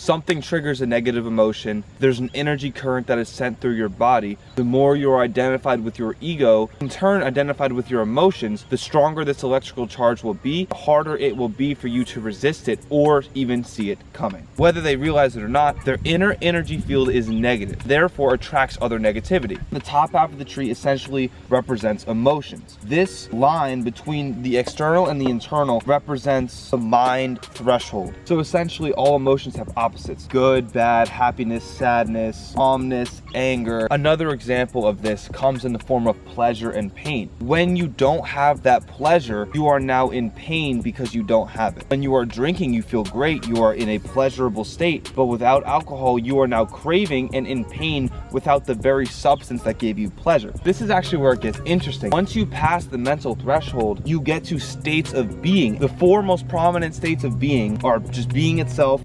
something triggers a negative emotion, there's an energy current that is sent through your body. The more you're identified with your ego, in turn identified with your emotions, the stronger this electrical charge will be, the harder it will be for you to resist it or even see it coming. Whether they realize it or not, their inner energy field is negative, therefore attracts other negativity. The top half of the tree essentially represents emotions. This line between the external and the internal represents the mind threshold. So essentially all emotions have opposites: good, bad, happiness, sadness, calmness, anger. Another example of this comes in the form of pleasure and pain. When you don't have that pleasure, you are now in pain because you don't have it. When you are drinking, you feel great, you are in a pleasurable state, but without alcohol, you are now craving and in pain without the very substance that gave you pleasure. This is actually where it gets interesting. Once you pass the mental threshold, you get to states of being. The four most prominent states of being are just being itself,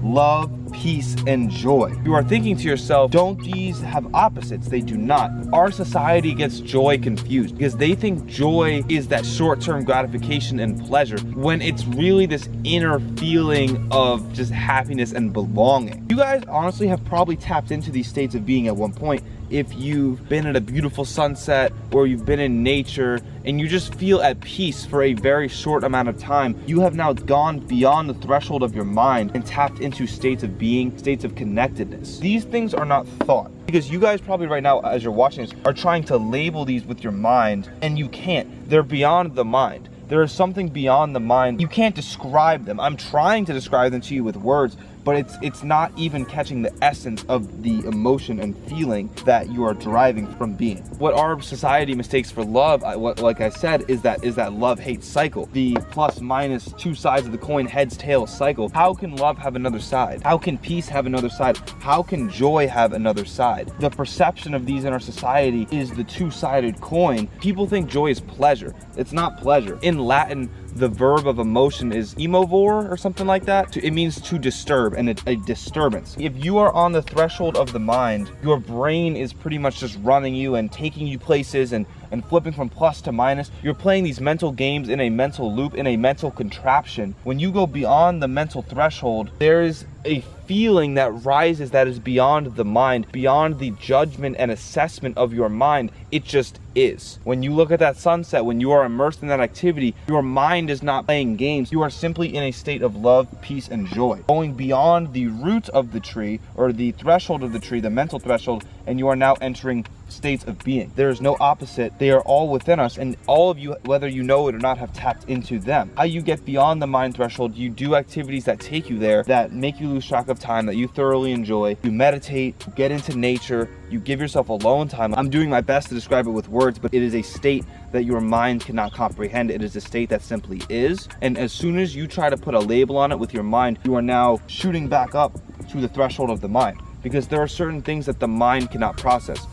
love, peace, and joy. You are thinking to yourself, don't these have opposites? They do not. Our society gets joy confused because they think joy is that short-term gratification and pleasure, when it's really this inner feeling of just happiness and belonging. You guys honestly have probably tapped into these states of being at one point. If you've been at a beautiful sunset or you've been in nature and you just feel at peace for a very short amount of time, you have now gone beyond the threshold of your mind and tapped into states of being, states of connectedness. These things are not thought, because you guys probably right now as you're watching this are trying to label these with your mind, and you can't. They're beyond the mind. There is something beyond the mind. You can't describe them. I'm trying to describe them to you with words, but it's not even catching the essence of the emotion and feeling that you are deriving from being. What our society mistakes for love, like I said, is that love-hate cycle. The plus minus two sides of the coin, heads tails cycle. How can love have another side? How can peace have another side? How can joy have another side? The perception of these in our society is the two-sided coin. People think joy is pleasure. It's not pleasure. In Latin, the verb of emotion is emovere or something like that. It means to disturb, and it's a disturbance. If you are on the threshold of the mind, your brain is pretty much just running you and taking you places and flipping from plus to minus. You're playing these mental games in a mental loop, in a mental contraption. When you go beyond the mental threshold, there is a feeling that rises that is beyond the mind, beyond the judgment and assessment of your mind. It just is. When you look at that sunset, when you are immersed in that activity, your mind is not playing games. You are simply in a state of love, peace, and joy. Going beyond the root of the tree, or the threshold of the tree, the mental threshold, and you are now entering states of being. There is no opposite. They are all within us, and all of you, whether you know it or not, have tapped into them. How you get beyond the mind threshold, you do activities that take you there, that make you lose track of time, that you thoroughly enjoy. You meditate, you get into nature, you give yourself alone time. I'm doing my best to describe it with words, but it is a state that your mind cannot comprehend. It is a state that simply is, and as soon as you try to put a label on it with your mind, you are now shooting back up to the threshold of the mind, because there are certain things that the mind cannot process.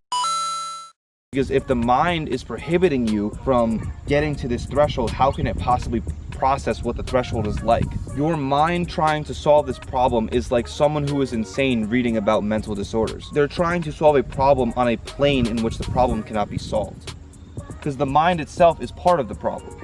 Because if the mind is prohibiting you from getting to this threshold, how can it possibly process what the threshold is like? Your mind trying to solve this problem is like someone who is insane reading about mental disorders. They're trying to solve a problem on a plane in which the problem cannot be solved, because the mind itself is part of the problem.